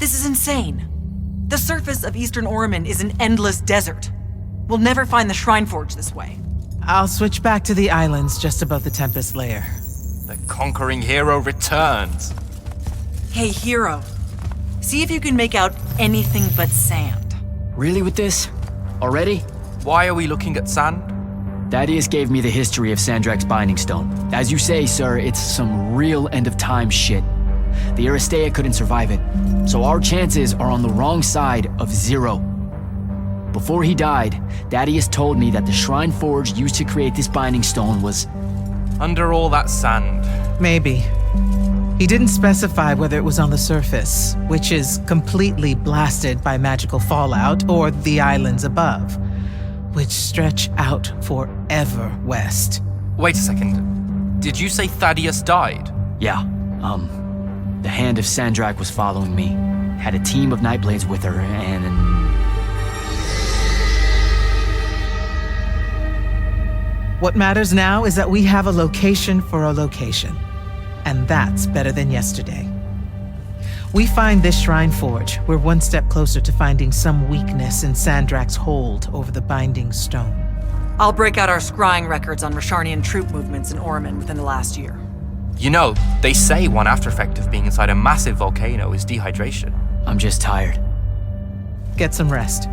This is insane. The surface of Eastern Orman is an endless desert. We'll never find the Shrine Forge this way. I'll switch back to the islands just above the Tempest layer. The conquering hero returns. Hey, hero. See if you can make out anything but sand. Really with this? Already? Why are we looking at sand? Thaddeus gave me the history of Sandrak's Binding Stone. As you say, sir, it's some real end-of-time shit. The Aristea couldn't survive it, so our chances are on the wrong side of 0. Before he died, Thaddeus told me that the Shrine Forge used to create this Binding Stone was... Under all that sand. Maybe. He didn't specify whether it was on the surface, which is completely blasted by magical fallout, or the islands above, which stretch out forever west. Wait a second. Did you say Thaddeus died? Yeah, the Hand of Sandrak was following me. Had a team of Nightblades with her, and... What matters now is that we have a location for a location. And that's better than yesterday. We find this Shrine Forge, we're one step closer to finding some weakness in Sandrak's hold over the Binding Stone. I'll break out our scrying records on Rasharnian troop movements in Orman within the last year. You know, they say one after effect of being inside a massive volcano is dehydration. I'm just tired. Get some rest.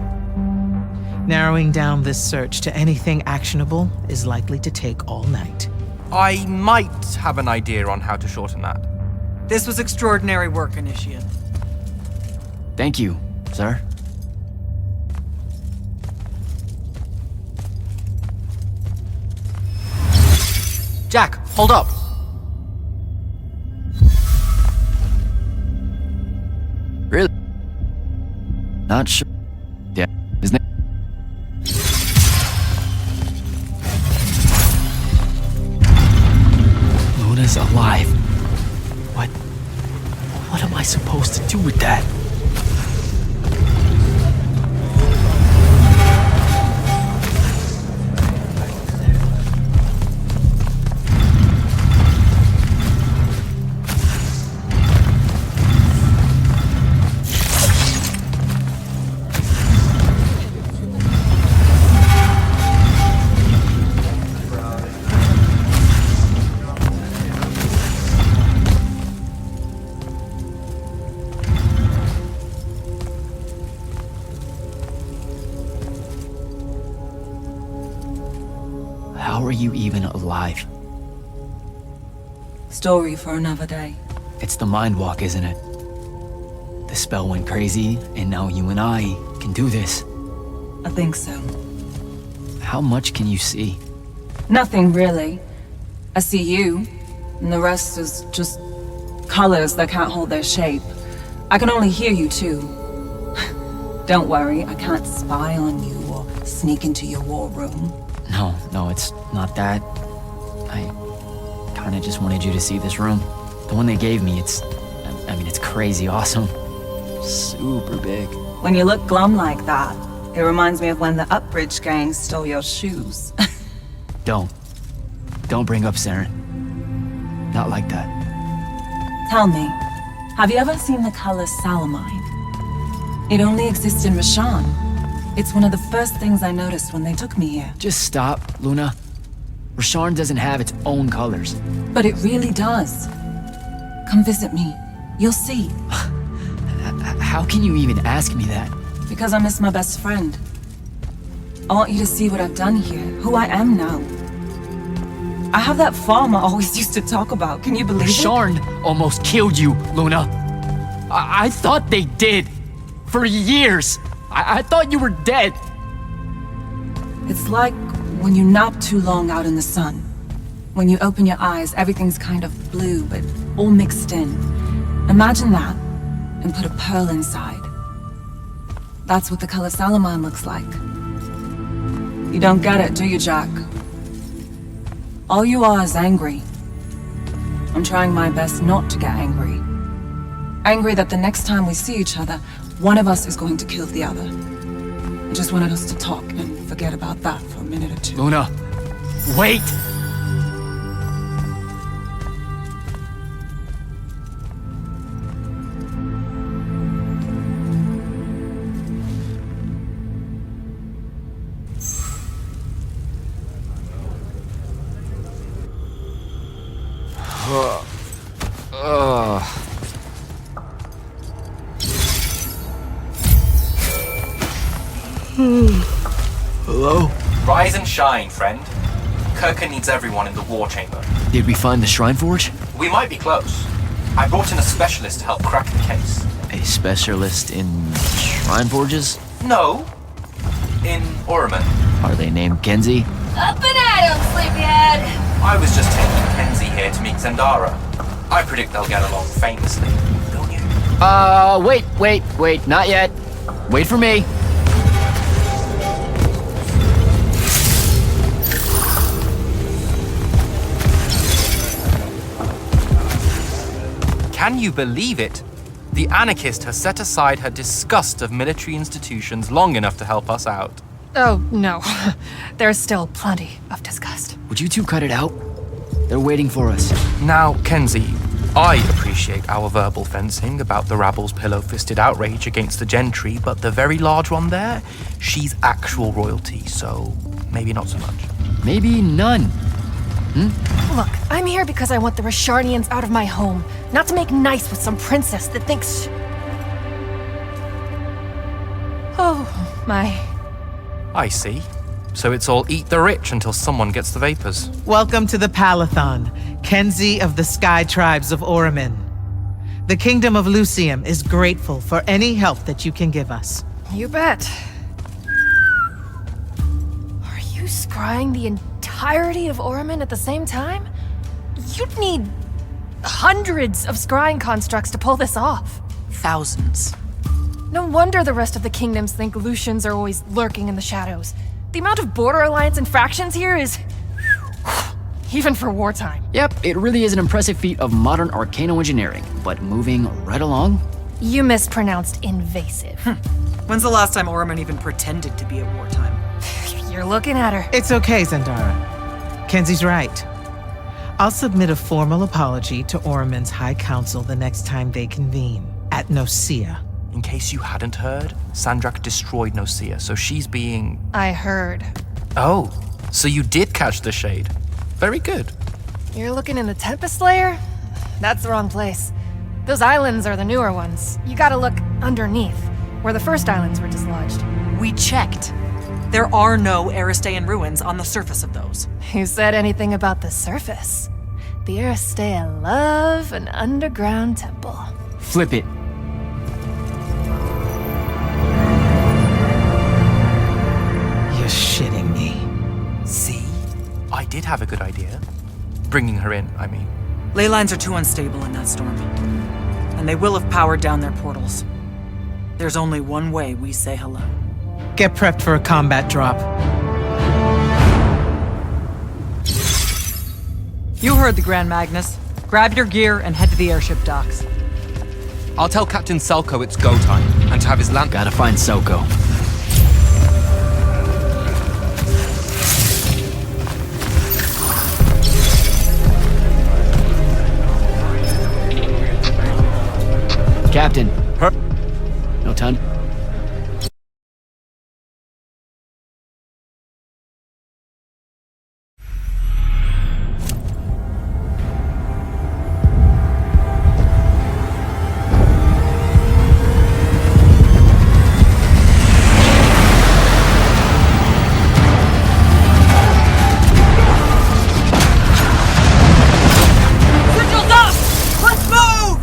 Narrowing down this search to anything actionable is likely to take all night. I might have an idea on how to shorten that. This was extraordinary work, Initiate. Thank you, sir. Jack, hold up! Really? Not sure. Yeah, his name. Luna's alive. What am I supposed to do with that? How are you even alive? Story for another day. It's the Mind Walk, isn't it? The spell went crazy, and now you and I can do this. I think so. How much can you see? Nothing really. I see you, and the rest is just colors that can't hold their shape. I can only hear you too. Don't worry, I can't spy on you or sneak into your war room. No, it's not that. I kinda just wanted you to see this room. The one they gave me, it's crazy awesome. Super big. When you look glum like that, it reminds me of when the Upbridge gang stole your shoes. Don't bring up Saren. Not like that. Tell me, have you ever seen the color Salamine? It only exists in Rasharn. It's one of the first things I noticed when they took me here. Just stop, Luna. Rasharn doesn't have its own colors. But it really does. Come visit me. You'll see. How can you even ask me that? Because I miss my best friend. I want you to see what I've done here, who I am now. I have that farm I always used to talk about. Can you believe it? Rasharn almost killed you, Luna. I thought they did. For years. I thought you were dead. It's like when you nap too long out in the sun. When you open your eyes, everything's kind of blue, but all mixed in. Imagine that, and put a pearl inside. That's what the color Salamine looks like. You don't get it, do you, Jack? All you are is angry. I'm trying my best not to get angry. Angry that the next time we see each other, one of us is going to kill the other. I just wanted us to talk and forget about that for a minute or two. Luna, wait! Hello? Rise and shine, friend. Kirka needs everyone in the war chamber. Did we find the Shrine Forge? We might be close. I brought in a specialist to help crack the case. A specialist in Shrine Forges? No. In Orman. Are they named Kenzie? Up and at 'em, sleepyhead! I was just taking Kenzie here to meet Zendara. I predict they'll get along famously, don't you? Wait, not yet. Wait for me. Can you believe it? The anarchist has set aside her disgust of military institutions long enough to help us out. Oh, no. There's still plenty of disgust. Would you two cut it out? They're waiting for us. Now, Kenzie, I appreciate our verbal fencing about the rabble's pillow-fisted outrage against the gentry, but the very large one there, she's actual royalty, so maybe not so much. Maybe none. Look, I'm here because I want the Risharnians out of my home, not to make nice with some princess that thinks... Oh, my... I see. So it's all eat the rich until someone gets the vapors. Welcome to the Palathon, Kenzie of the Sky Tribes of Oramin. The Kingdom of Lucium is grateful for any help that you can give us. You bet. Are you scrying the entirety of Oramin at the same time? You'd need hundreds of scrying constructs to pull this off. Thousands. No wonder the rest of the kingdoms think Lucians are always lurking in the shadows. The amount of border alliance infractions here is... even for wartime. Yep, it really is an impressive feat of modern arcano-engineering, but moving right along? You mispronounced invasive. When's the last time Orman even pretended to be at wartime? You're looking at her. It's okay, Zendara. Kenzie's right. I'll submit a formal apology to Oramin's High Council the next time they convene, at Nosea. In case you hadn't heard, Sandrak destroyed Nosea, so she's being... I heard. Oh, so you did catch the shade. Very good. You're looking in the Tempest Layer? That's the wrong place. Those islands are the newer ones. You gotta look underneath, where the first islands were dislodged. We checked. There are no Aristean ruins on the surface of those. Who said anything about the surface? The Aristea love an underground temple. Flip it. You're shitting me. See? I did have a good idea. Bringing her in, I mean. Ley lines are too unstable in that storm. And they will have powered down their portals. There's only one way we say hello. Get prepped for a combat drop. You heard the Grand Magnus. Grab your gear and head to the airship docks. I'll tell Captain Selko it's go time, and to have his land... Gotta find Soko. Captain. Her- No ton. Signals up! Let's move!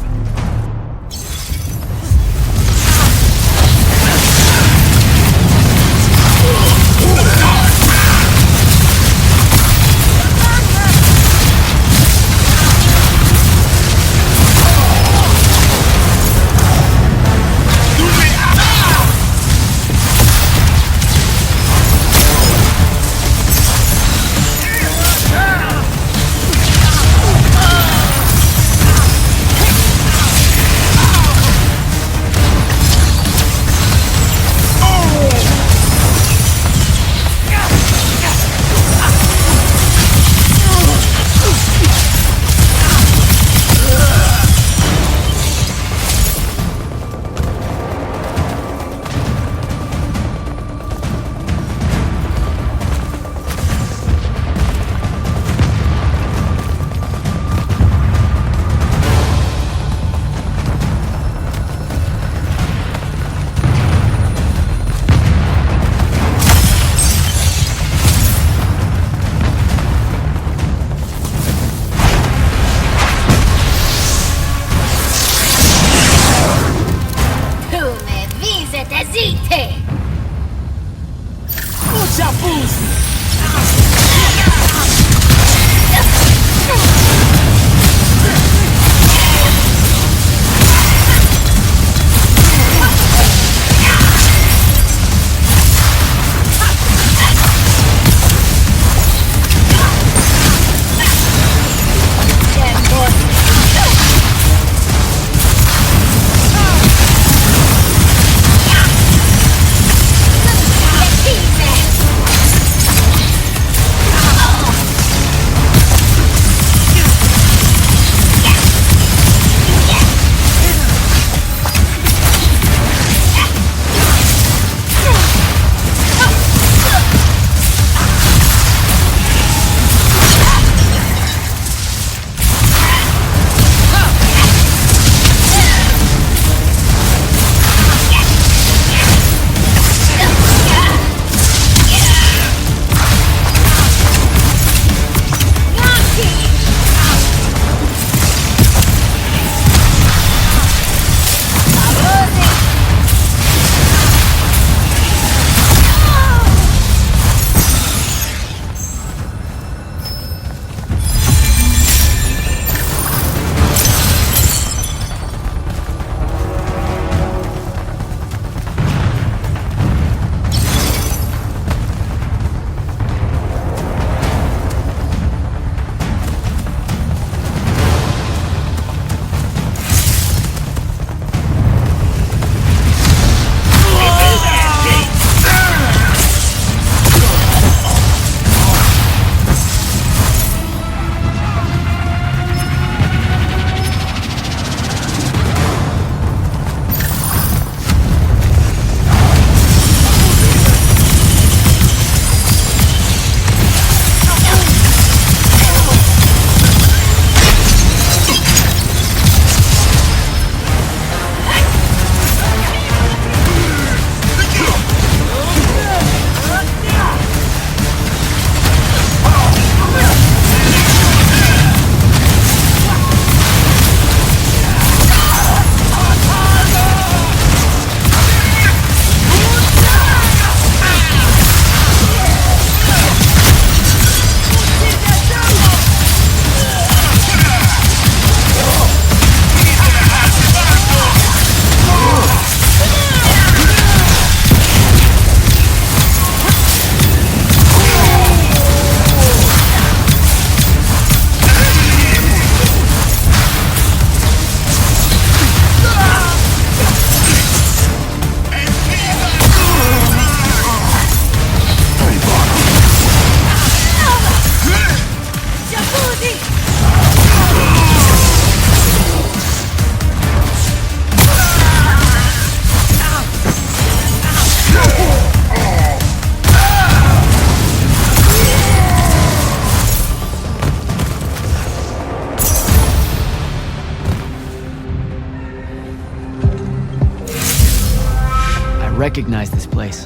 recognize this place.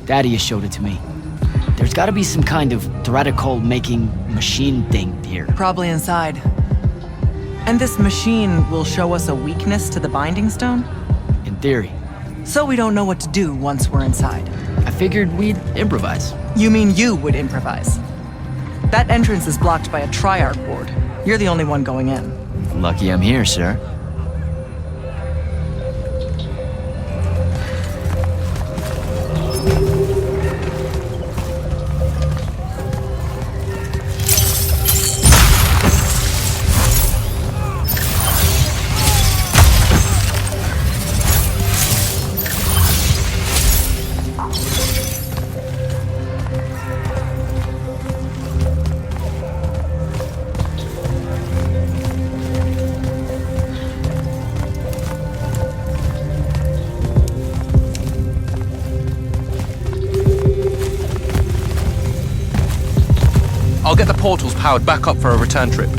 Daddy has showed it to me. There's gotta be some kind of Theratical-making machine thing here. Probably inside. And this machine will show us a weakness to the Binding Stone? In theory. So we don't know what to do once we're inside. I figured we'd improvise. You mean you would improvise? That entrance is blocked by a Triarch ward. You're the only one going in. Lucky I'm here, sir. I'll get the portals powered back up for a return trip.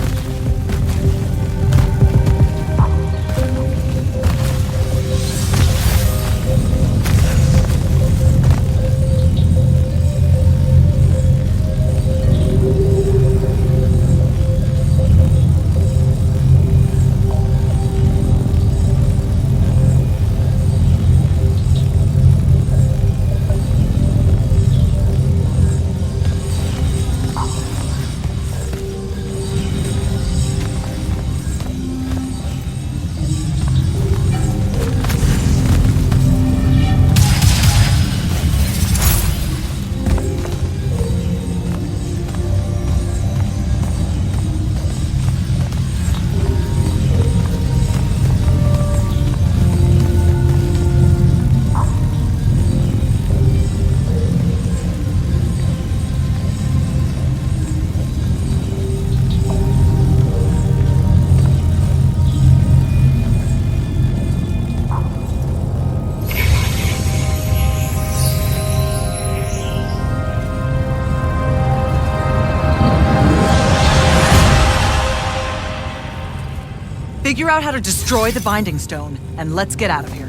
Figure out how to destroy the Binding Stone, and let's get out of here.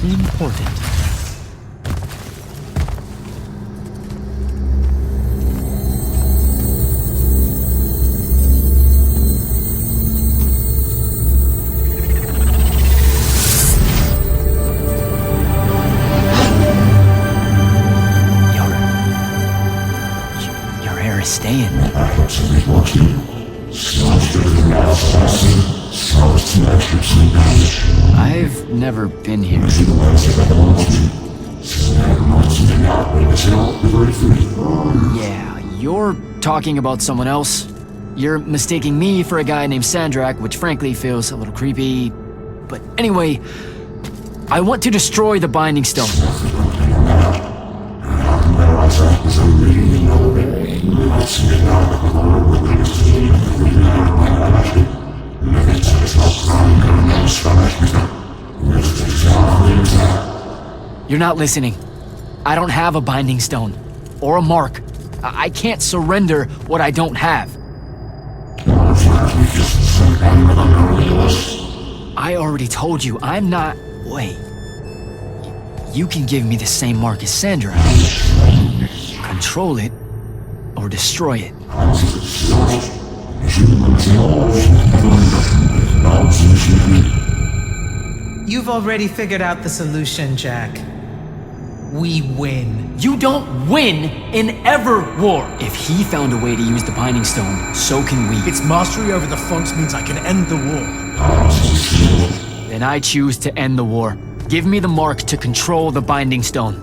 That's important. Your hair is staying. I've never been here. Yeah, you're talking about someone else. You're mistaking me for a guy named Sandrak, which frankly feels a little creepy. But anyway, I want to destroy the Binding Stone. You're not listening. I don't have a Binding Stone. Or a mark. I can't surrender what I don't have. I already told you, I'm not... Wait. You can give me the same mark as Sandra. Control it, or destroy it. You've already figured out the solution, Jack. We win. You don't win in ever war! If he found a way to use the Binding Stone, so can we. Its mastery over the fonts means I can end the war. Then I choose to end the war. Give me the mark to control the Binding Stone.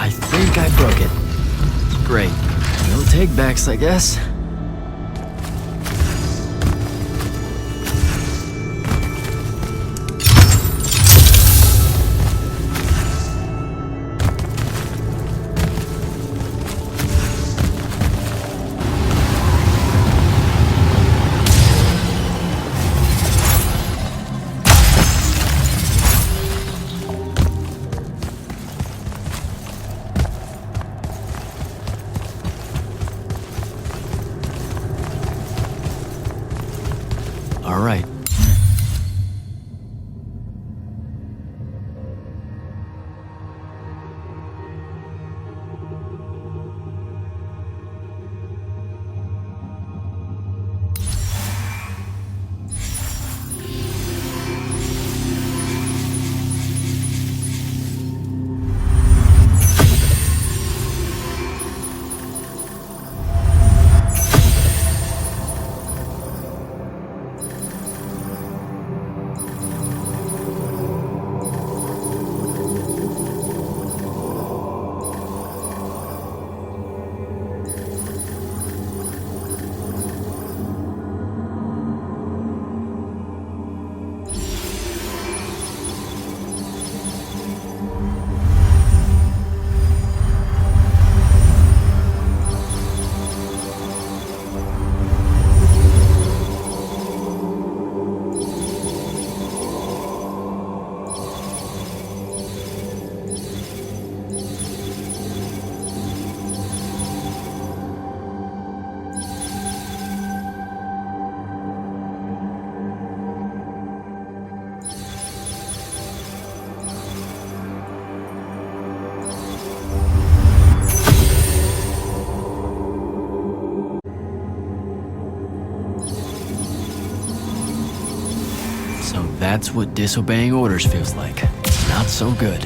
I think I broke it. Great. No take-backs, I guess. All right. So that's what disobeying orders feels like. Not so good.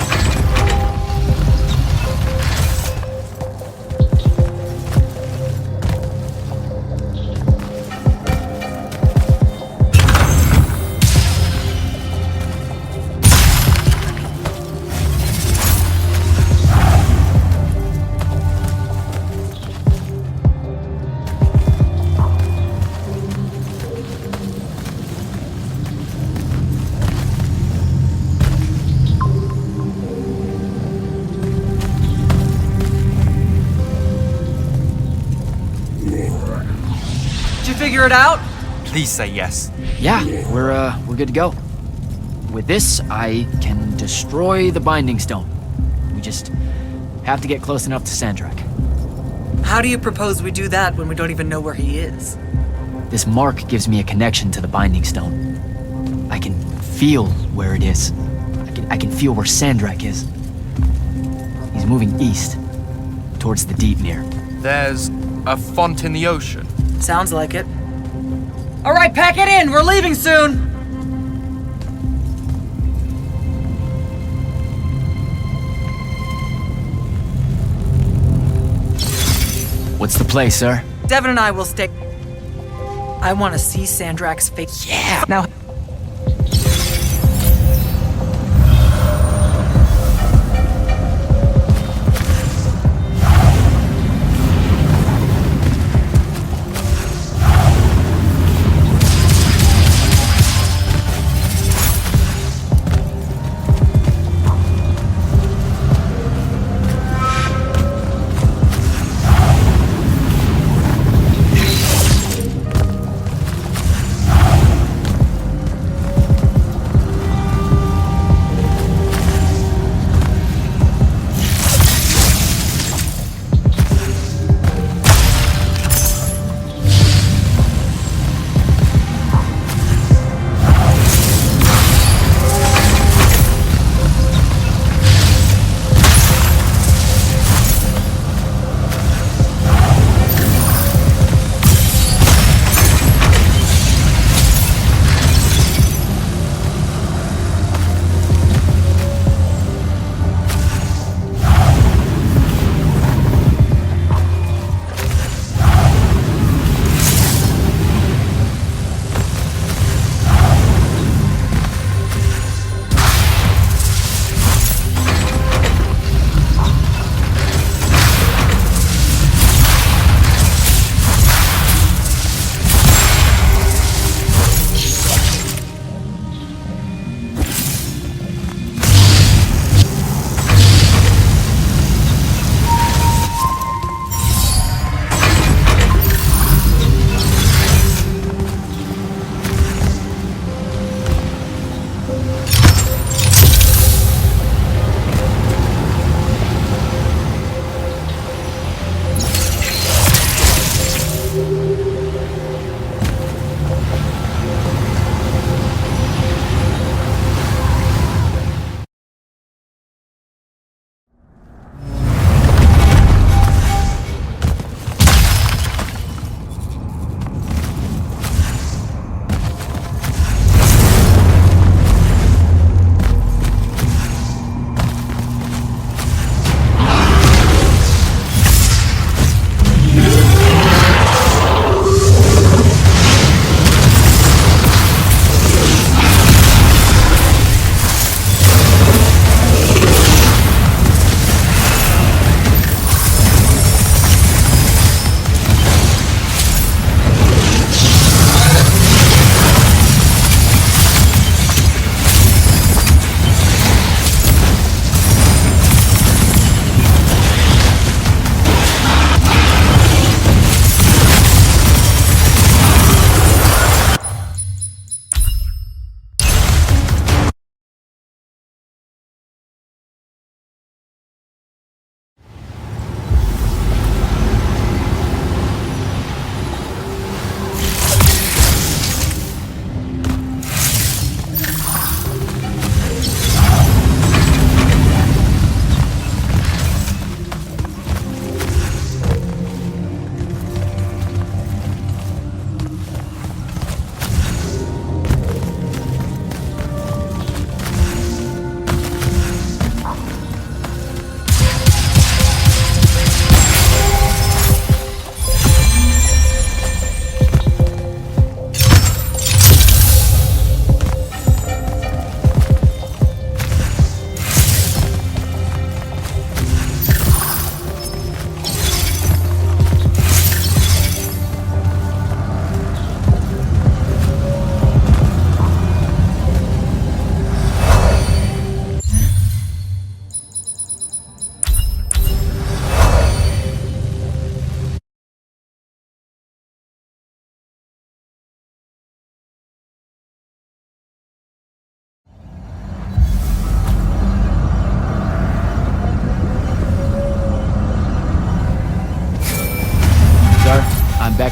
Did you figure it out? Please say yes. Yeah, we're good to go. With this, I can destroy the Binding Stone. We just have to get close enough to Sandrak. How do you propose we do that when we don't even know where he is? This mark gives me a connection to the Binding Stone. I can feel where it is. I can feel where Sandrak is. He's moving east, towards the Deepmere. There's a font in the ocean. Sounds like it. All right, pack it in. We're leaving soon. What's the play, sir? Devin and I will stay. I want to see Sandrak's face. Yeah! Now.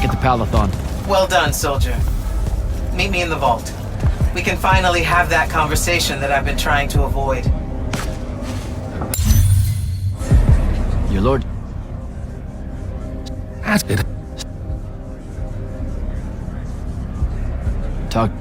at the Palathon. Well done, soldier. Meet me in the vault. We can finally have that conversation that I've been trying to avoid. Your lord. That's good. Talk.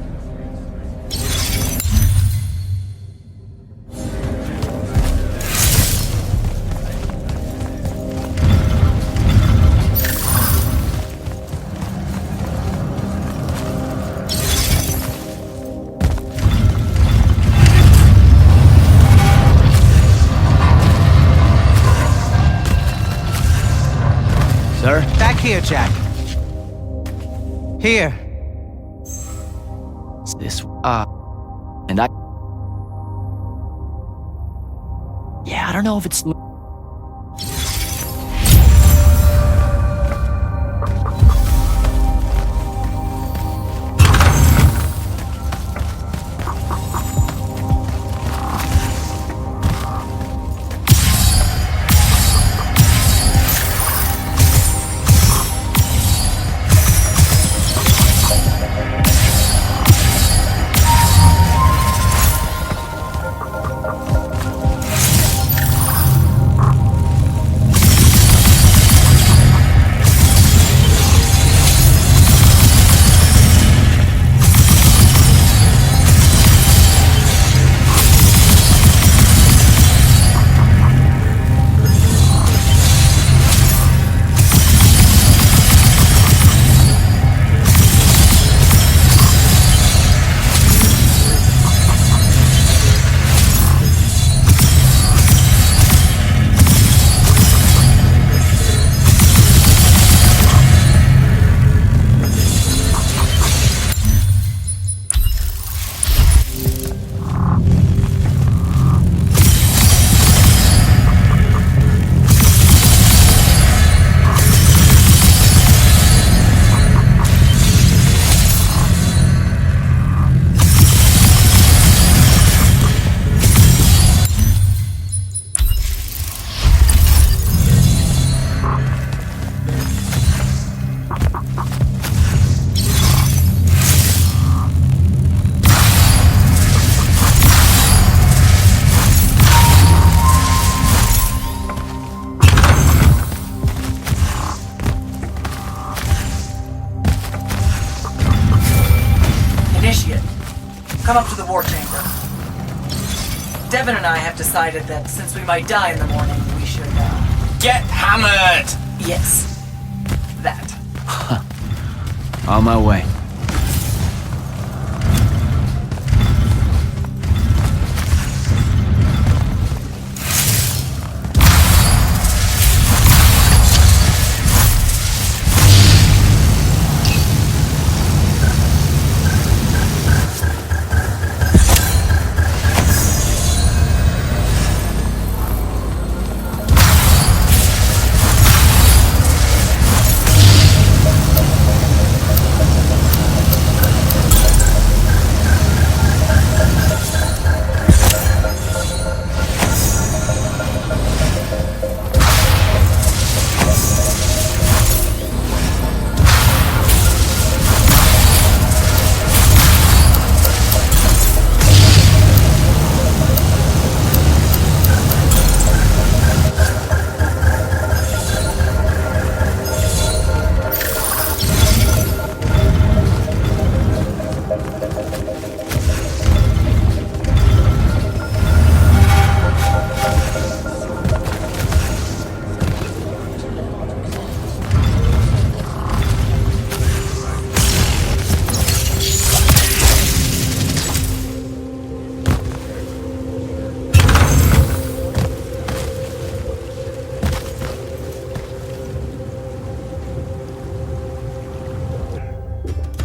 Sir? Back here, Jack. Here. It's this. And I. Yeah, I don't know if it's. Come up to the war chamber. Devin and I have decided that since we might die in the morning, we should, Get hammered! Yes. That. On my way.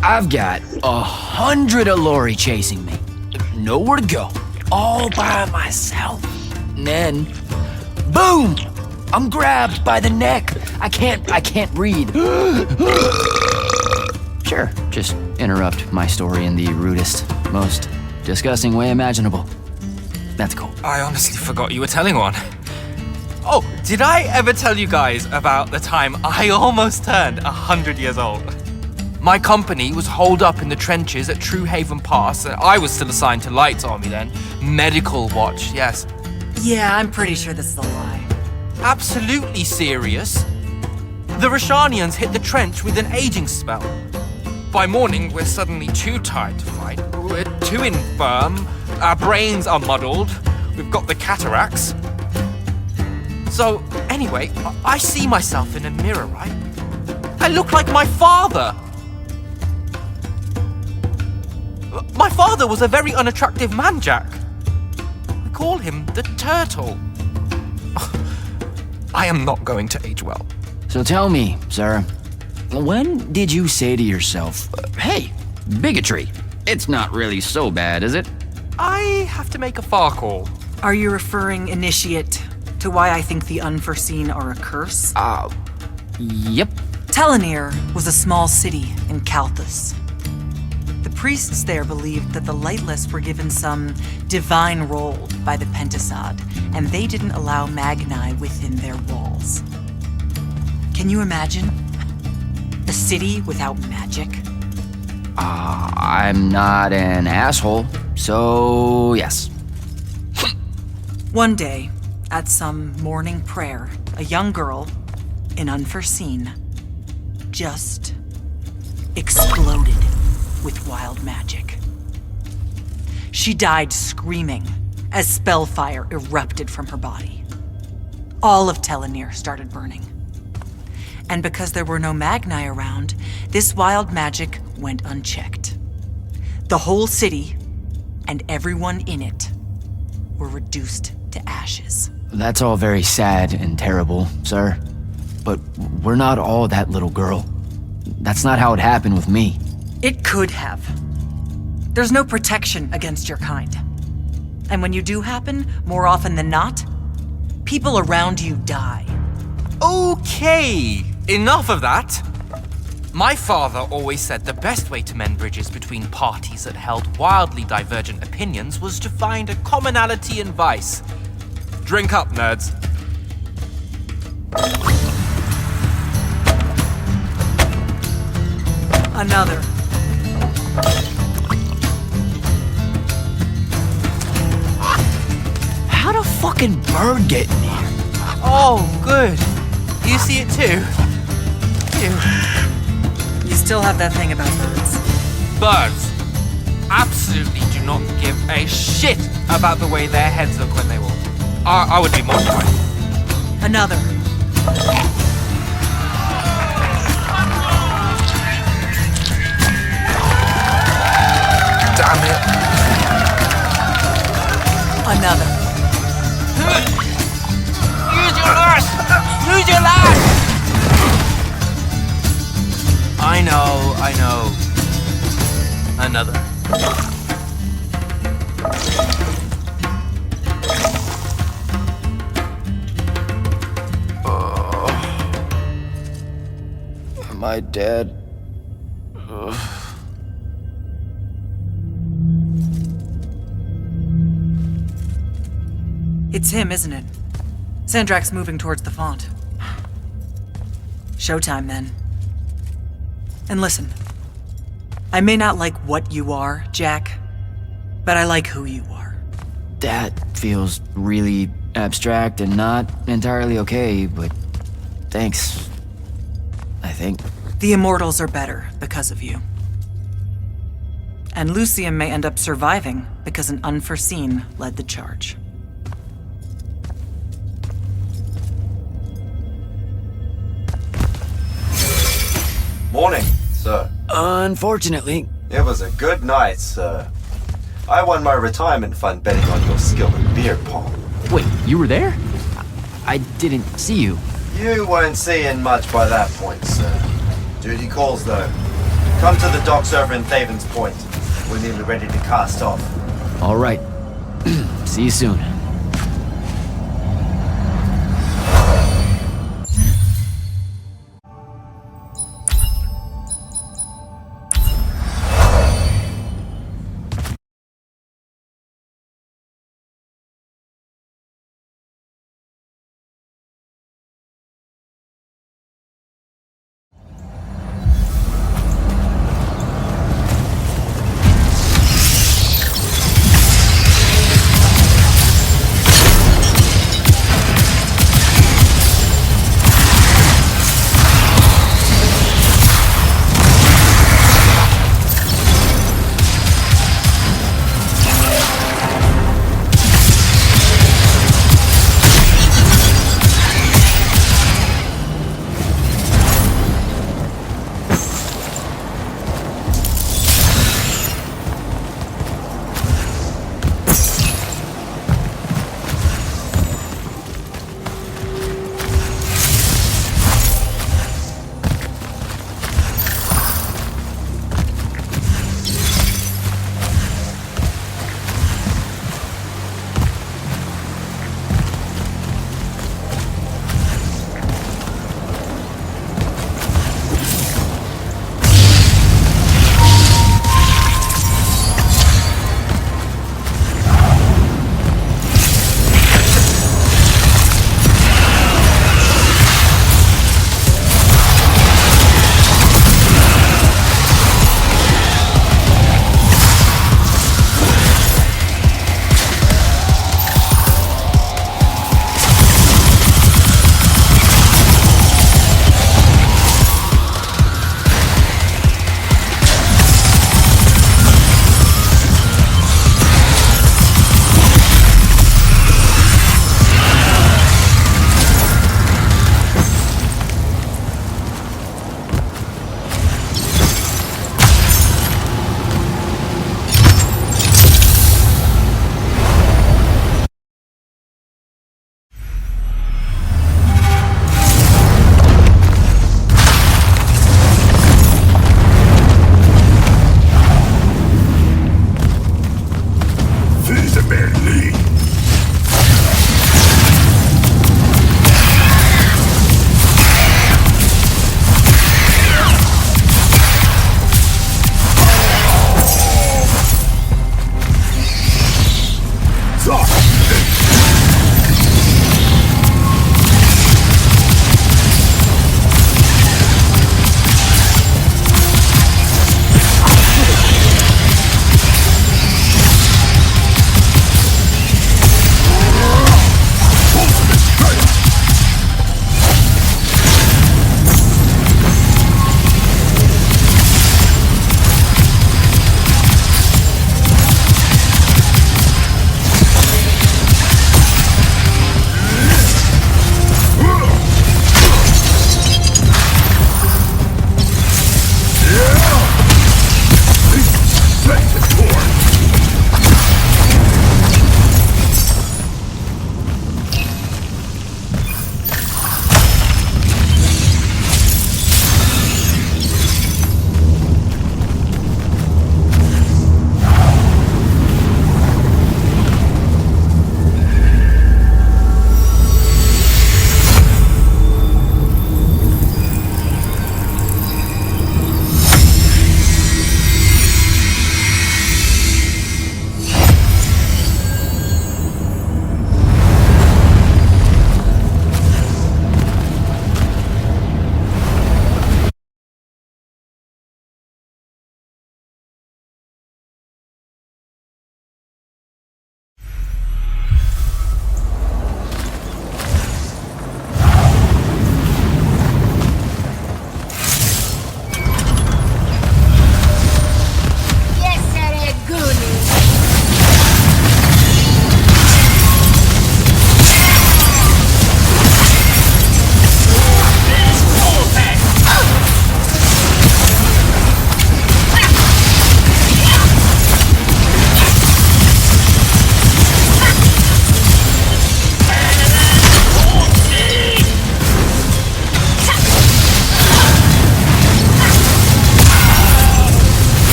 I've got 100 Allori chasing me. Nowhere to go. All by myself. And then, boom! I'm grabbed by the neck. I can't breathe. Sure, just interrupt my story in the rudest, most disgusting way imaginable. That's cool. I honestly forgot you were telling one. Oh, Did I ever tell you guys about the time I almost turned 100 years old? My company was holed up in the trenches at True Haven Pass, and I was still assigned to Light's army then. Medical watch, yes. Yeah, I'm pretty sure this is a lie. Absolutely serious. The Rashanians hit the trench with an aging spell. By morning, we're suddenly too tired to fight. We're too infirm. Our brains are muddled. We've got the cataracts. So, anyway, I see myself in a mirror, right? I look like my father. My father was a very unattractive man, Jack. We call him the Turtle. I am not going to age well. So tell me, sir, when did you say to yourself, hey, bigotry, it's not really so bad, is it? I have to make a far call. Are you referring, Initiate, to why I think the unforeseen are a curse? Yep. Telenir was a small city in Kalthus. The priests there believed that the Lightless were given some divine role by the Pentasod, and they didn't allow Magni within their walls. Can you imagine? A city without magic? I'm not an asshole, so yes. One day, at some morning prayer, a young girl, in Unforeseen, just exploded with wild magic. She died screaming as spellfire erupted from her body. All of Telenir started burning. And because there were no Magni around, this wild magic went unchecked. The whole city, and everyone in it, were reduced to ashes. That's all very sad and terrible, sir. But we're not all that little girl. That's not how it happened with me. It could have. There's no protection against your kind. And when you do happen, more often than not, people around you die. Okay, enough of that. My father always said the best way to mend bridges between parties that held wildly divergent opinions was to find a commonality in vice. Drink up, nerds. Another. How'd a fucking bird get in here? Oh, good. You see it too? You still have that thing about birds. Birds absolutely do not give a shit about the way their heads look when they walk. I would be mortified. Another. Damn it. Another. Use your lash! Use your lash! I know. Another. Am I dead? It's him, isn't it? Sandrak's moving towards the font. Showtime, then. And listen, I may not like what you are, Jack, but I like who you are. That feels really abstract and not entirely okay, but thanks. I think. The Immortals are better because of you. And Lucium may end up surviving because an Unforeseen led the charge. Morning, sir. Unfortunately, It was a good night, sir. I won my retirement fund betting on your skill in beer pong. wait, you were there? I didn't see you. You weren't seeing much by that point, sir. Duty calls, though. Come to the docks over in Thaven's Point. We're nearly ready to cast off. All right. See you soon.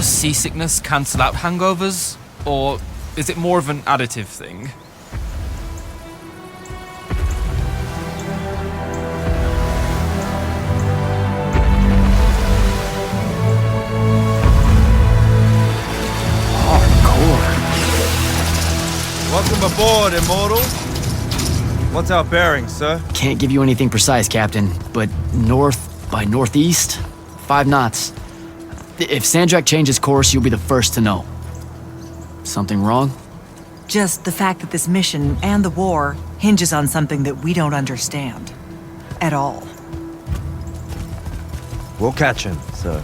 Does seasickness cancel out hangovers? Or is it more of an additive thing? Welcome aboard, Immortals. What's our bearing, sir? Can't give you anything precise, Captain, but north by northeast, 5 knots. If Sandrak changes course, you'll be the first to know. Something wrong? Just the fact that this mission and the war hinges on something that we don't understand. At all. We'll catch him, sir.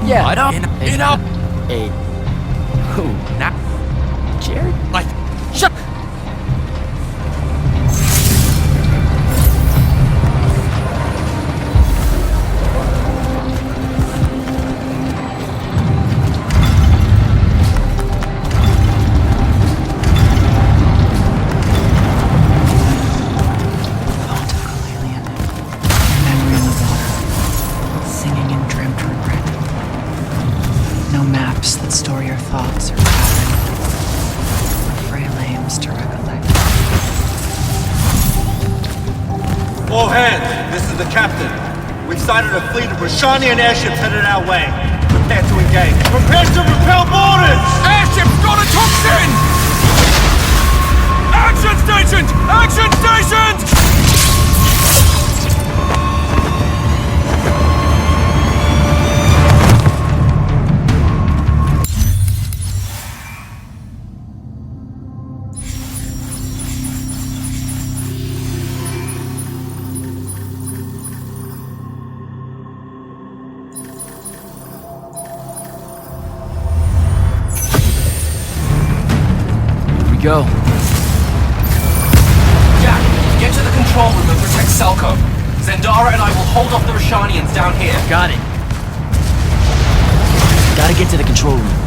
Yeah. Enough! Hey. Who? Now. Jared? Like, shut. That store your thoughts or patterns, or frail aims to recollect. All hands, this is the captain. We've sighted a fleet of Rashanian airships headed our way. Prepare to engage. Prepare to repel boarders! Airship's got a toxin! Action stations! Action stations! Go. Jack, get to the control room and protect Selko. Zendara and I will hold off the Rashanians down here. Got it. Gotta get to the control room.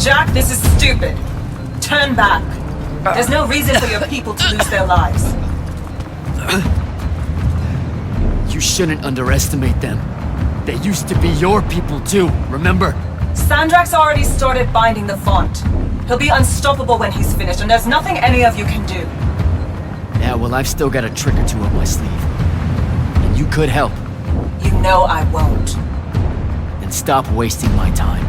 Jack, this is stupid. Turn back. There's no reason for your people to lose their lives. You shouldn't underestimate them. They used to be your people too, remember? Sandrak's already started binding the font. He'll be unstoppable when he's finished, and there's nothing any of you can do. Yeah, well, I've still got a trick or two up my sleeve. And you could help. You know I won't. Then stop wasting my time.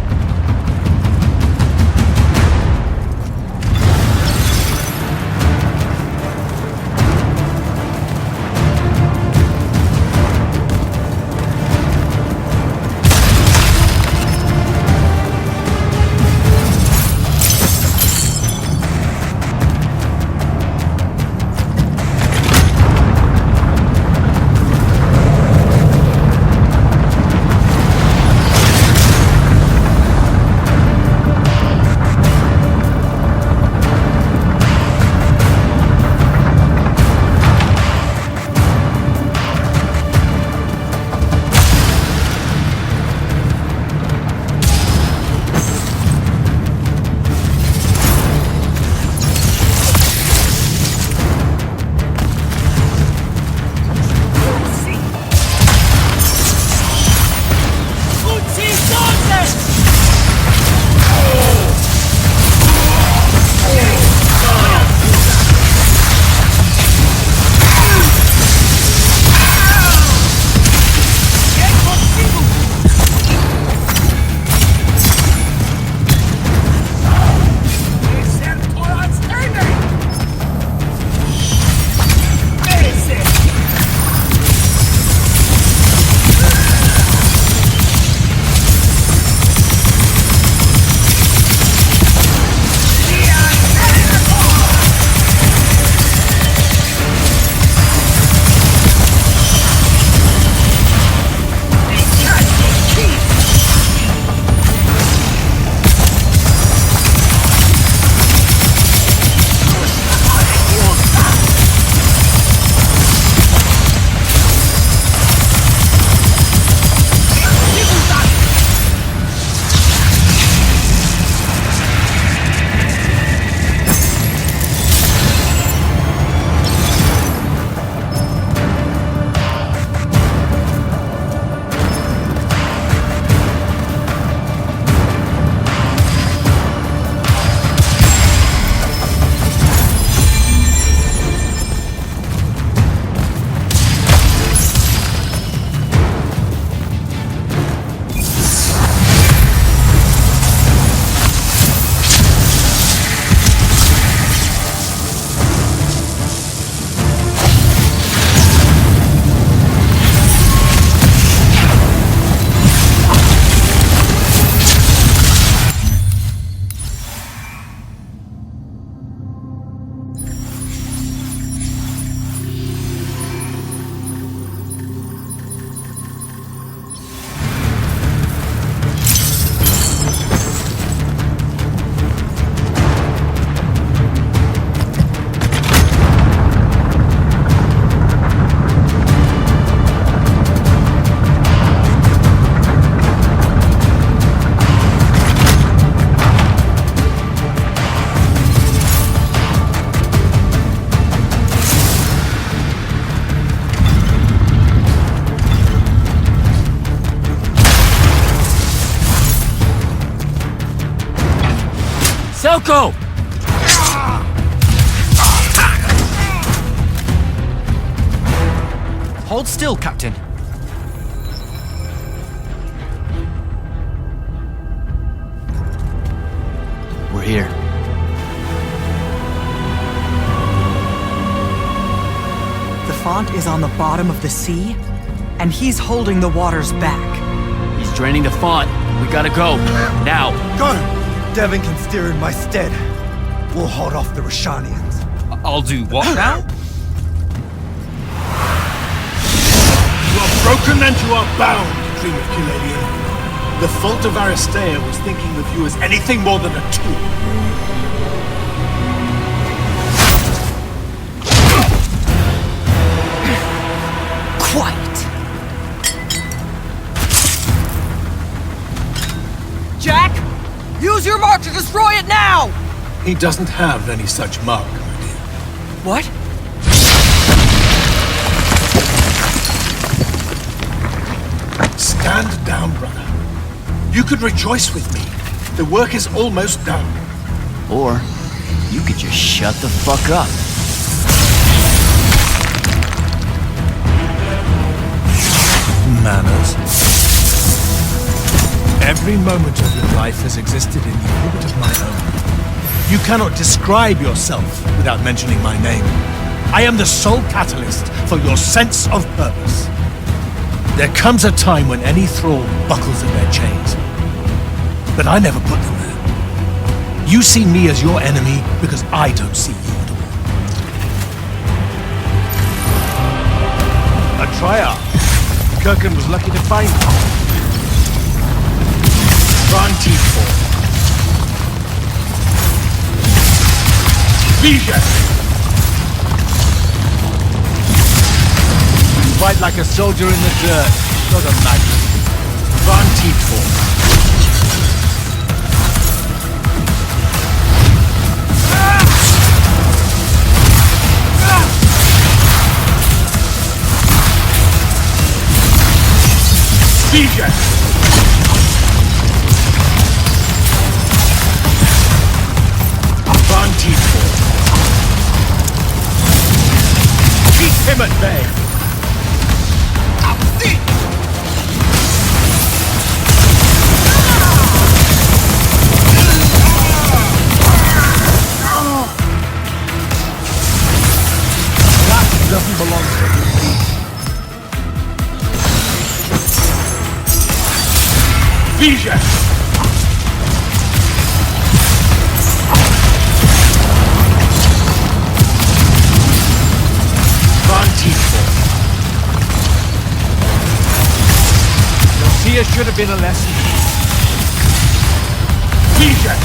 Selko! Hold still, Captain. We're here. The font is on the bottom of the sea, and he's holding the waters back. He's draining the font. We gotta go. Now. Go! Devin can steer in my stead. We'll hold off the Rashanians. I'll do what now? You are broken and you are bound, Dream of Kilalian. The fault of Aristea was thinking of you as anything more than a tool. Quiet. Jack, use your mark to destroy it now! He doesn't have any such mark, my dear. What? Stand down, brother. You could rejoice with me. The work is almost done. Or you could just shut the fuck up. Manners. Every moment of your life has existed in the orbit of my own. You cannot describe yourself without mentioning my name. I am the sole catalyst for your sense of purpose. There comes a time when any thrall buckles in their chains. But I never put them there. You see me as your enemy because I don't see you at all. A triumph. Kirkin was lucky to find you. Van T4. Vision! Fight like a soldier in the dirt, not a magnet. Van T4. Vision! Van T4. Keep him at bay! That doesn't belong to you. Vision! Van T4. Lucia should have been a lesson. Vision!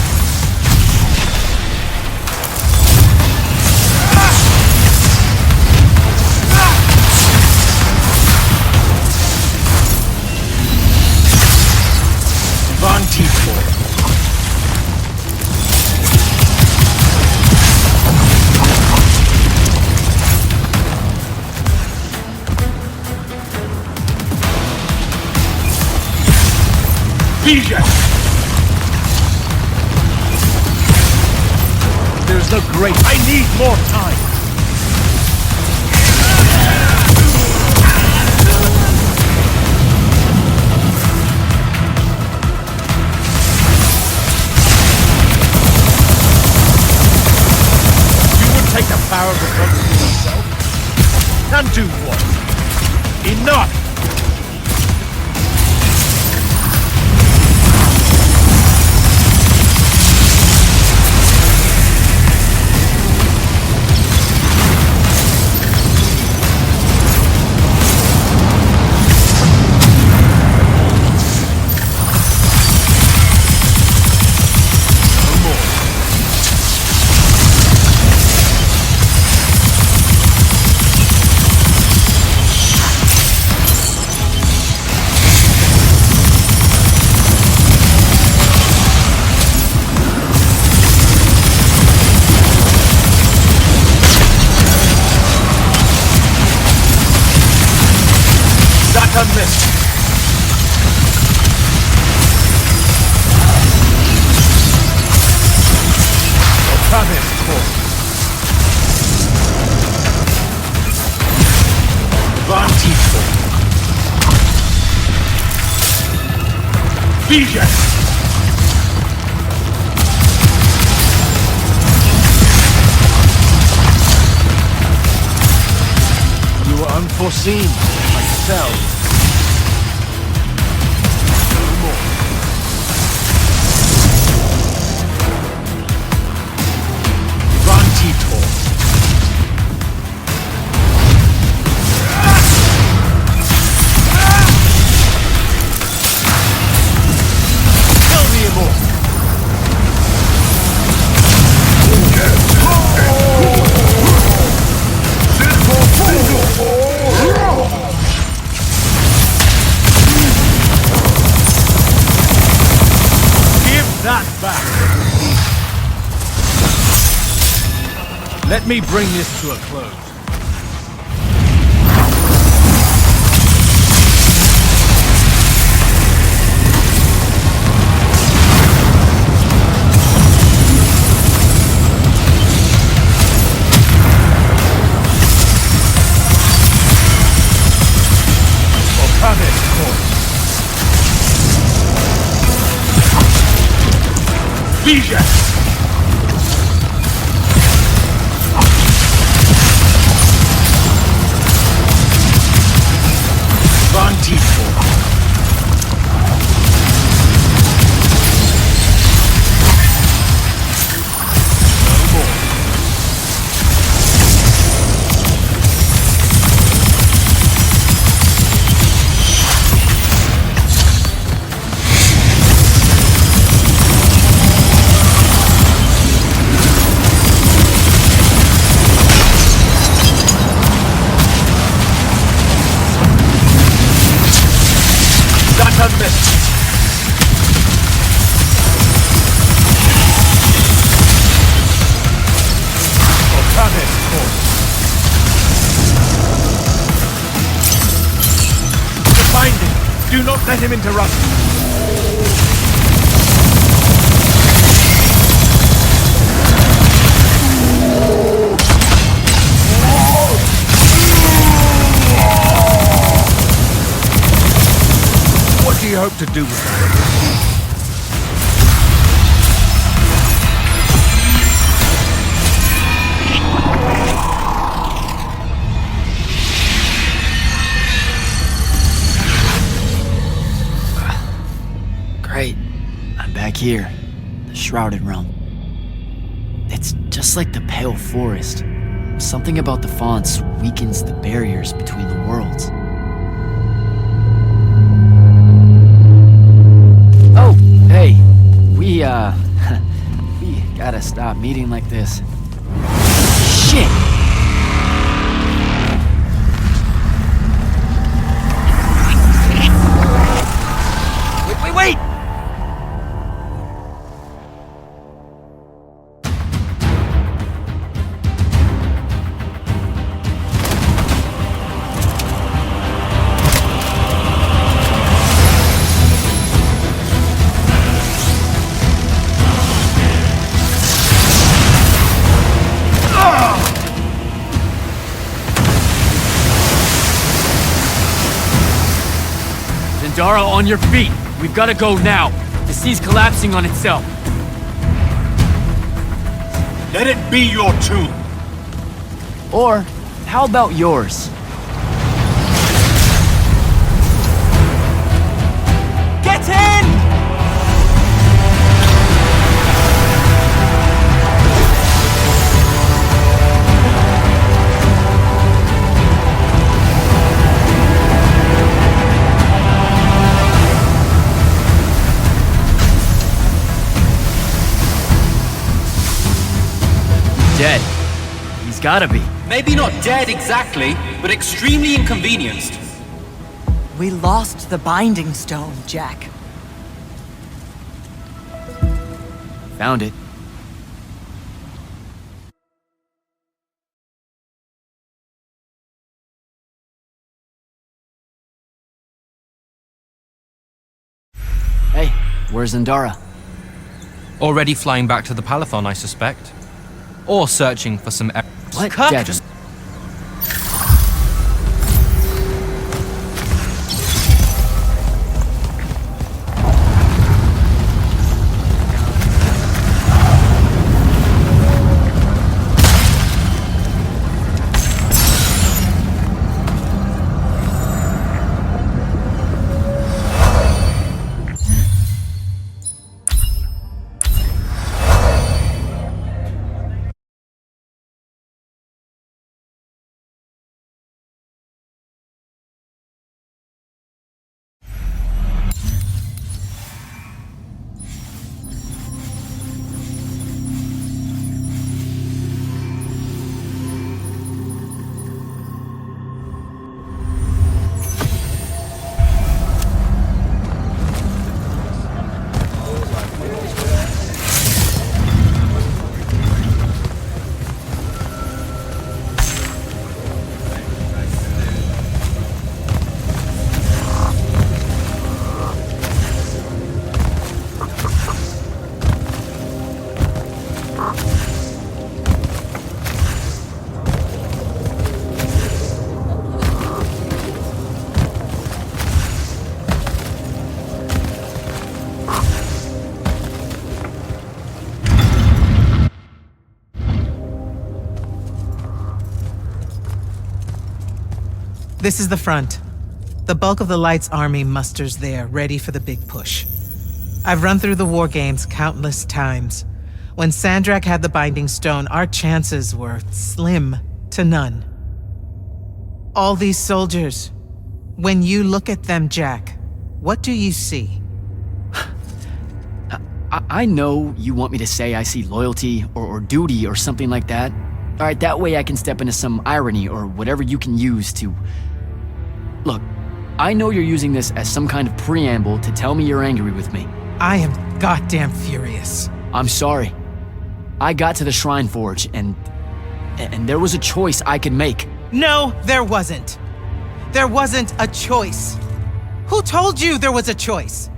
Van T4. Vision! There's no grace. I need more time. Take the power of the country to yourself. And do what? Enough! Unmissed. Travis Court. Van T4. Vision! You were unforeseen, like yourself. that back! Let me bring this to a close. Vigia! Do not let him interrupt. What do you hope to do with that? Great. I'm back here. The Shrouded Realm. It's just like the Pale Forest. Something about the fonts weakens the barriers between the worlds. Oh, hey. We gotta stop meeting like this. Shit! Wait! Zendara, on your feet! We've gotta go now! The sea's collapsing on itself! Let it be your tomb! Or, how about yours? Get in! Dead. He's gotta be. Maybe not dead exactly, but extremely inconvenienced. We lost the Binding Stone, Jack. Found it. Hey, where's Zendara? Already flying back to the Palathon, I suspect. Or searching for some... What? Kirk, Dead. just This is the front. The bulk of the Light's army musters there, ready for the big push. I've run through the war games countless times. When Sandrak had the Binding Stone, our chances were slim to none. All these soldiers, when you look at them, Jack, what do you see? I know you want me to say I see loyalty or duty or something like that. All right, that way I can step into some irony or whatever you can use to... Look, I know you're using this as some kind of preamble to tell me you're angry with me. I am goddamn furious. I'm sorry. I got to the Shrine Forge and there was a choice I could make. No, there wasn't. There wasn't a choice. Who told you there was a choice?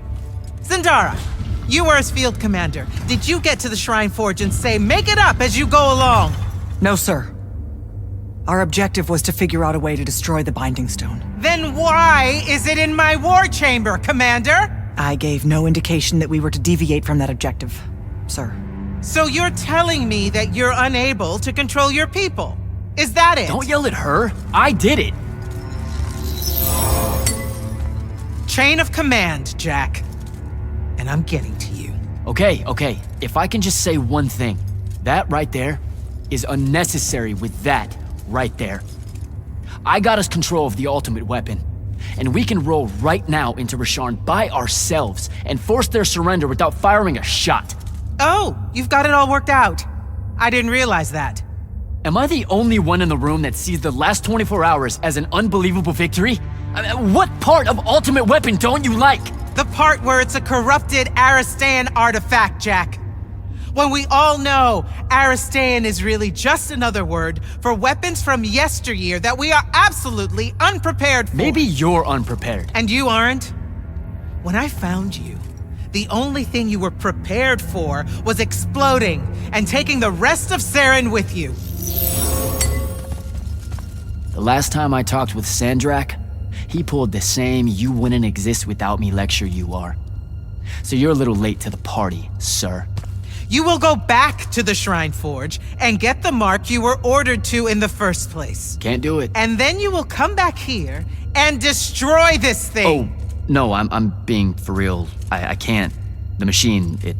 Zendara, you were as field commander. Did you get to the Shrine Forge and say, make it up as you go along? No, sir. Our objective was to figure out a way to destroy the Binding Stone. Then why is it in my war chamber, Commander? I gave no indication that we were to deviate from that objective, sir. So you're telling me that you're unable to control your people? Is that it? Don't yell at her. I did it. Chain of command, Jack. And I'm getting to you. Okay. If I can just say one thing. That right there is unnecessary with that right there. I got us control of the ultimate weapon. And we can roll right now into Rasharn by ourselves and force their surrender without firing a shot. Oh, you've got it all worked out. I didn't realize that. Am I the only one in the room that sees the last 24 hours as an unbelievable victory? What part of Ultimate Weapon don't you like? The part where it's a corrupted Aristean artifact, Jack. When we all know Aristean is really just another word for weapons from yesteryear that we are absolutely unprepared for. Maybe you're unprepared. And you aren't? When I found you, the only thing you were prepared for was exploding and taking the rest of Saren with you. The last time I talked with Sandrak, he pulled the same "you wouldn't exist without me" lecture you are. So you're a little late to the party, sir. You will go back to the Shrine Forge and get the mark you were ordered to in the first place. Can't do it. And then you will come back here and destroy this thing. Oh, no, I'm being for real. I can't. The machine, it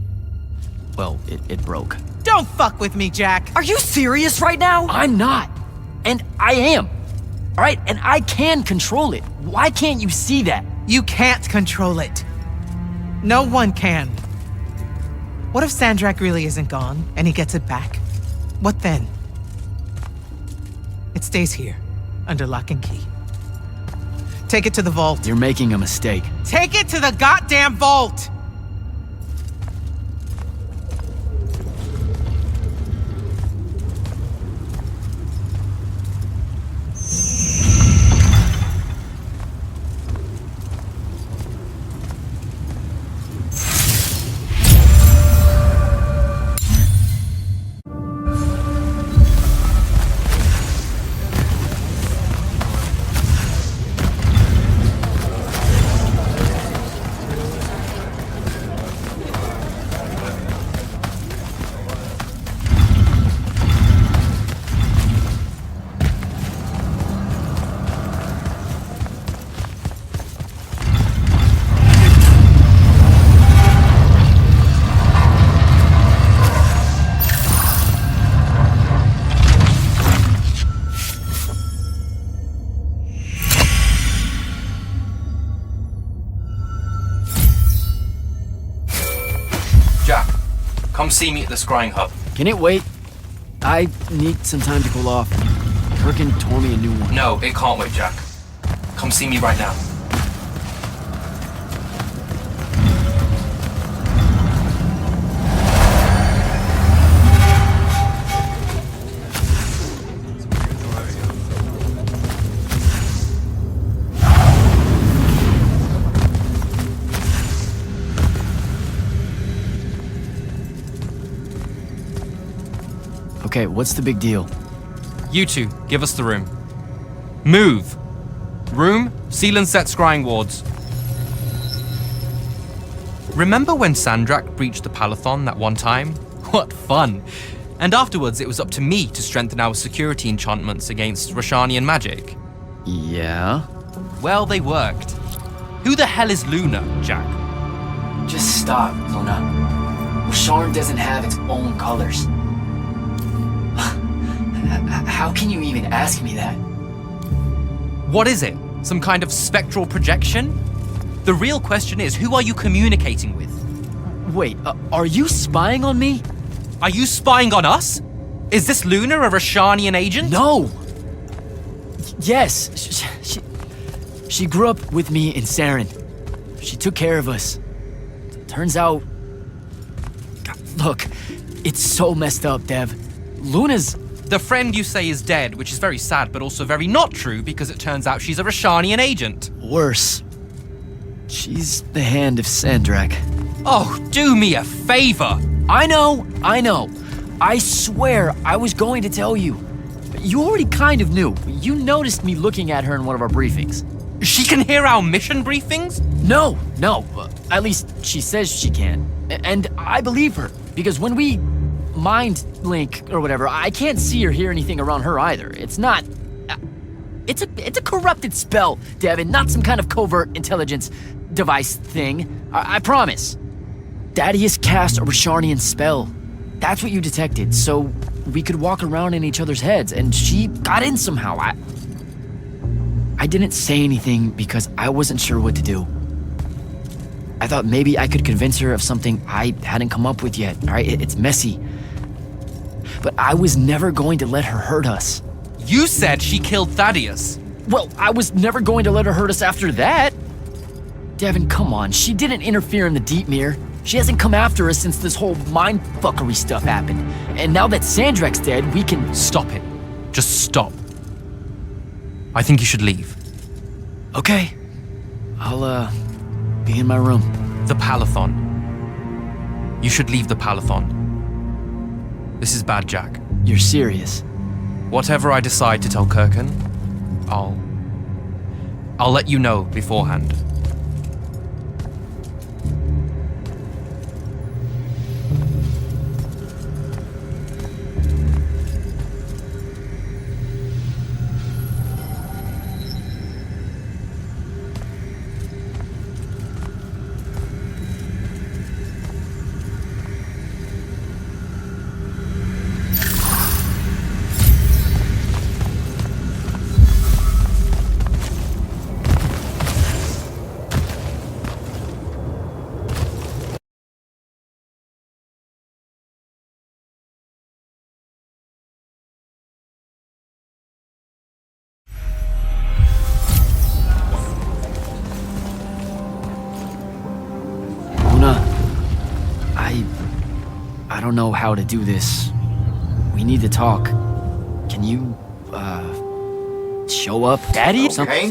broke. Don't fuck with me, Jack. Are you serious right now? I'm not. And I am. All right, and I can control it. Why can't you see that? You can't control it. No one can. What if Sandrak really isn't gone and he gets it back? What then? It stays here, under lock and key. Take it to the vault. You're making a mistake. Take it to the goddamn vault! Jack, come see me at the scrying hub. Can it wait? I need some time to cool off. Perkin tore me a new one. No, it can't wait, Jack. Come see me right now. Okay, what's the big deal? You two, give us the room. Move! Room, seal and set scrying wards. Remember when Sandrak breached the Palathon that one time? What fun! And afterwards, it was up to me to strengthen our security enchantments against Rashanian magic. Yeah? Well, they worked. Who the hell is Luna, Jack? Just stop, Luna. Sharn doesn't have its own colors. How can you even ask me that? What is it? Some kind of spectral projection? The real question is, who are you communicating with? Wait, are you spying on me? Are you spying on us? Is this Luna a Rashanian agent? No! Yes, she grew up with me in Saren. She took care of us. Turns out... Look, it's so messed up, Dev. Luna's... The friend you say is dead, which is very sad, but also very not true, because it turns out she's a Rashanian agent. Worse. She's the hand of Sandrak. Oh, do me a favor! I know. I swear I was going to tell you. You already kind of knew. You noticed me looking at her in one of our briefings. She can hear our mission briefings? No. At least she says she can. And I believe her, because when we mind link or whatever, I can't see or hear anything around her either. It's not... It's a corrupted spell, Devin, not some kind of covert intelligence device thing. I promise. Thaddeus cast a Rashanian spell. That's what you detected, so we could walk around in each other's heads, and she got in somehow. I didn't say anything because I wasn't sure what to do. I thought maybe I could convince her of something I hadn't come up with yet, all right? It's messy. But I was never going to let her hurt us. You said she killed Thaddeus. Well, I was never going to let her hurt us after that. Devin, come on. She didn't interfere in the Deep Mirror. She hasn't come after us since this whole mindfuckery stuff happened. And now that Sandrak's dead, we can... Stop it. Just stop. I think you should leave. Okay. I'll, be in my room. The Palathon. You should leave the Palathon. This is bad, Jack. You're serious? Whatever I decide to tell Kirkan, I'll let you know beforehand. I don't know how to do this. We need to talk. Can you, show up? Daddy? Okay,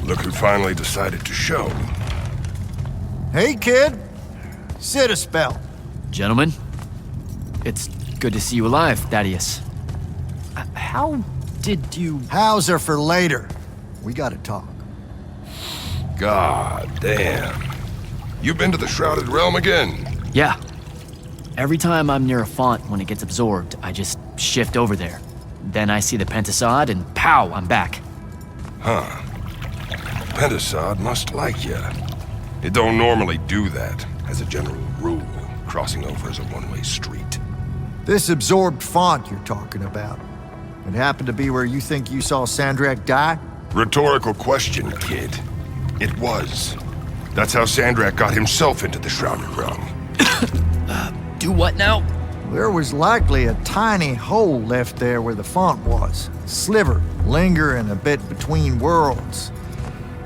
Look who finally decided to show. Hey, kid. Sit a spell. Gentlemen, it's good to see you alive, Thaddeus. How did you... How's are for later. We gotta talk. God damn. You been to the Shrouded Realm again? Yeah. Every time I'm near a font when it gets absorbed, I just shift over there. Then I see the Pentasod and pow, I'm back. Huh. Pentasod must like ya. It don't normally do that, as a general rule. Crossing over is a one-way street. This absorbed font you're talking about, it happened to be where you think you saw Sandrak die? Rhetorical question, kid. It was. That's how Sandrak got himself into the Shrouded Realm. Do what now? There was likely a tiny hole left there where the font was. A sliver, lingering a bit between worlds.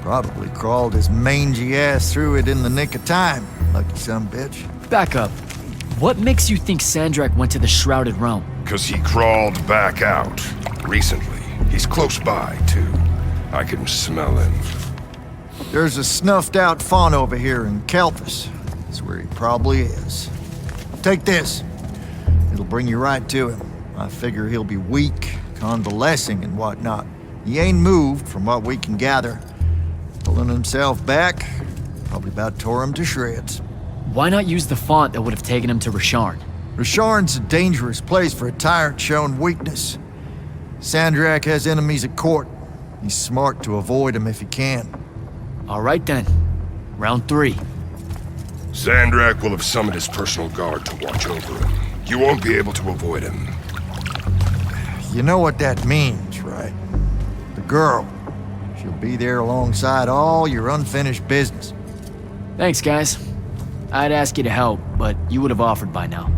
Probably crawled his mangy ass through it in the nick of time. Lucky son bitch. Back up. What makes you think Sandrak went to the Shrouded Realm? 'Cause he crawled back out. Recently. He's close by, too. I can smell him. There's a snuffed out font over here in Kelphus. That's where he probably is. Take this. It'll bring you right to him. I figure he'll be weak, convalescing and whatnot. He ain't moved, from what we can gather. Pulling himself back, probably about tore him to shreds. Why not use the font that would have taken him to Rasharn? Rasharn's a dangerous place for a tyrant showing weakness. Sandrak has enemies at court. He's smart to avoid them if he can. All right then. Round 3. Sandrak will have summoned his personal guard to watch over him. You won't be able to avoid him. You know what that means, right? The girl. She'll be there alongside all your unfinished business. Thanks, guys. I'd ask you to help, but you would have offered by now.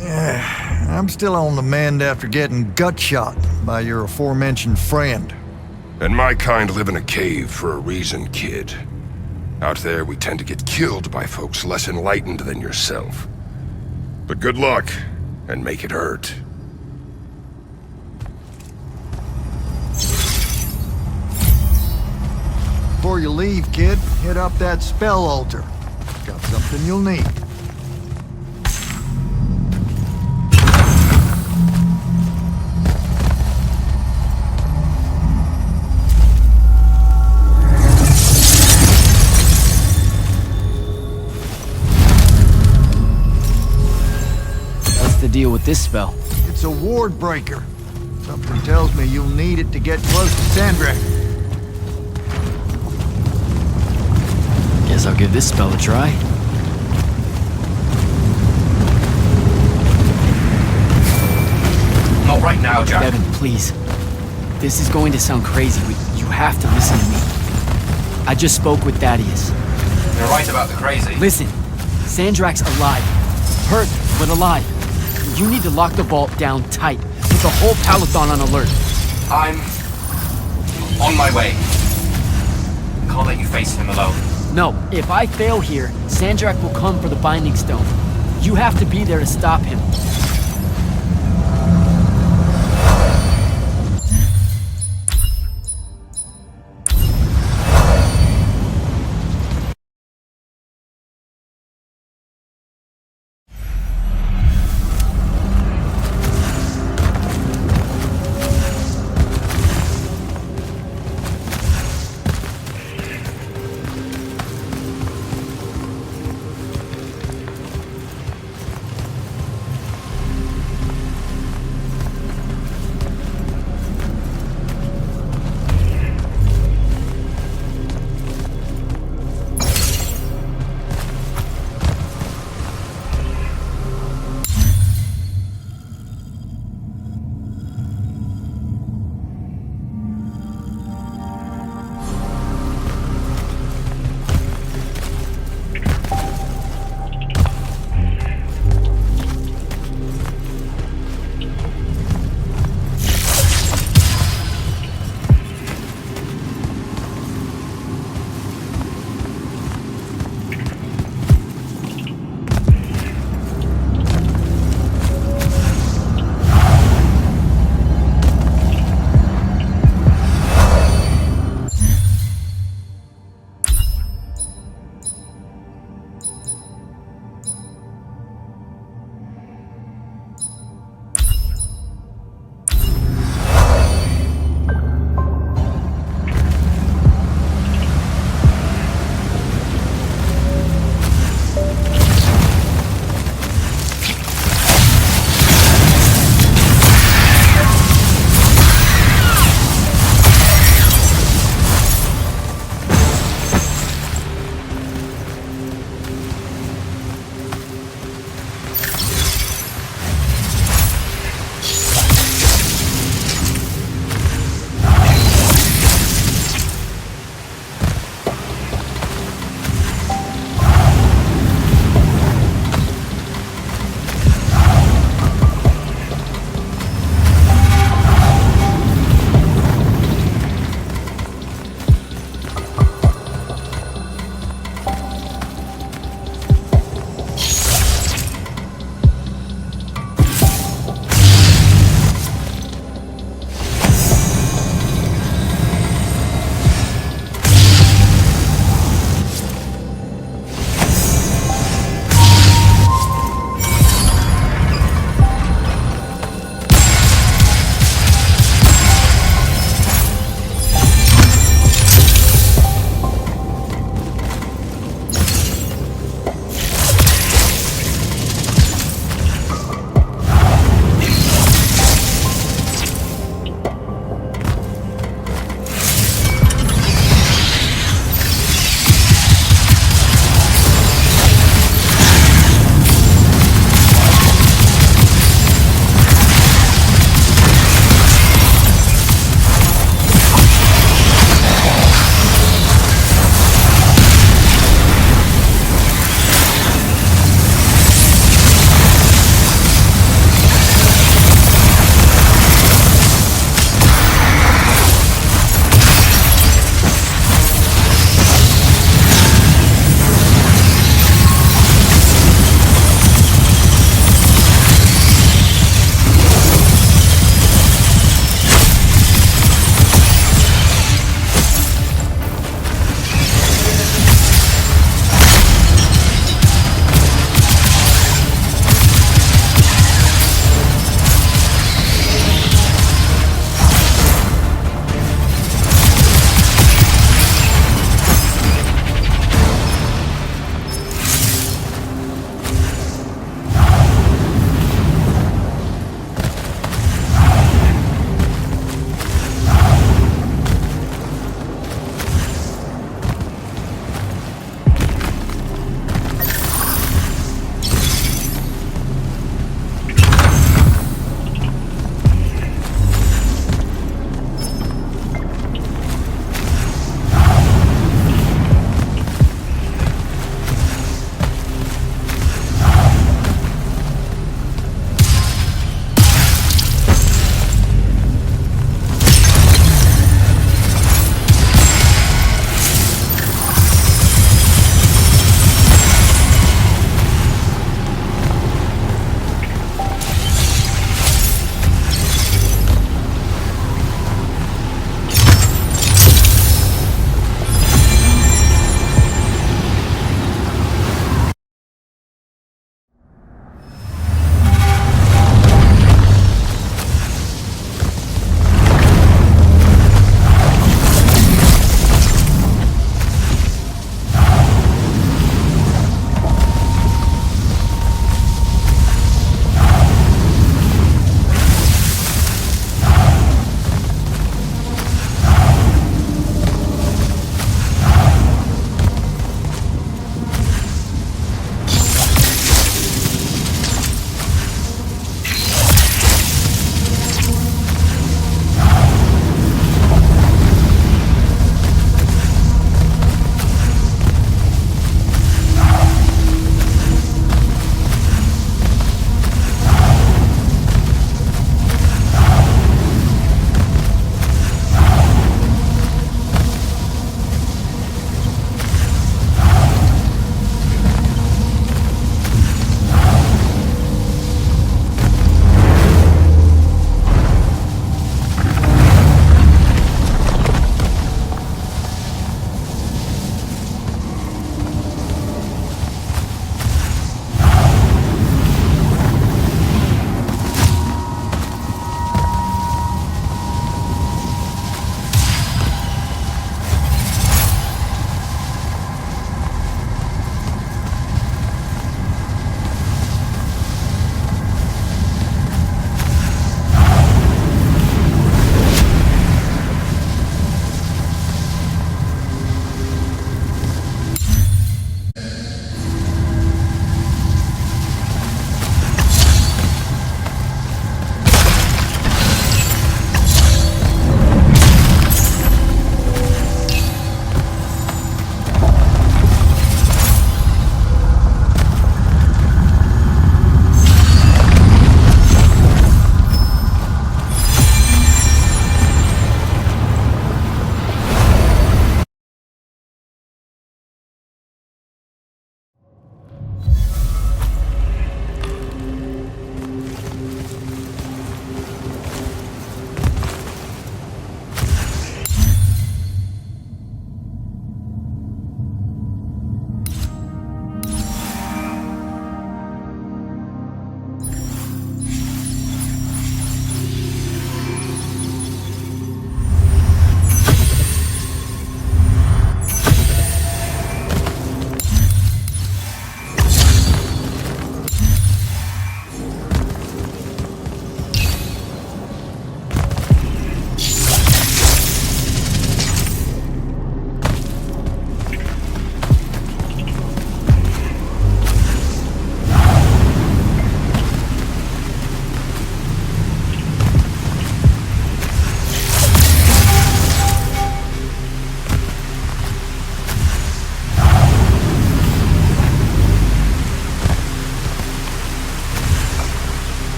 I'm still on the mend after getting gut shot by your aforementioned friend. And my kind live in a cave for a reason, kid. Out there, we tend to get killed by folks less enlightened than yourself. But good luck, and make it hurt. Before you leave, kid, hit up that spell altar. Got something you'll need. What's the deal with this spell? It's a ward breaker. Something tells me you'll need it to get close to Sandrak. Guess I'll give this spell a try. Not right now, Jack. Devin, please. This is going to sound crazy, but you have to listen to me. I just spoke with Thaddeus. You're right about the crazy. Listen, Sandrak's alive. Hurt, but alive. You need to lock the vault down tight, with the whole Palathon on alert. I'm on my way. Can't let you face him alone. No, if I fail here, Sandrak will come for the Binding Stone. You have to be there to stop him.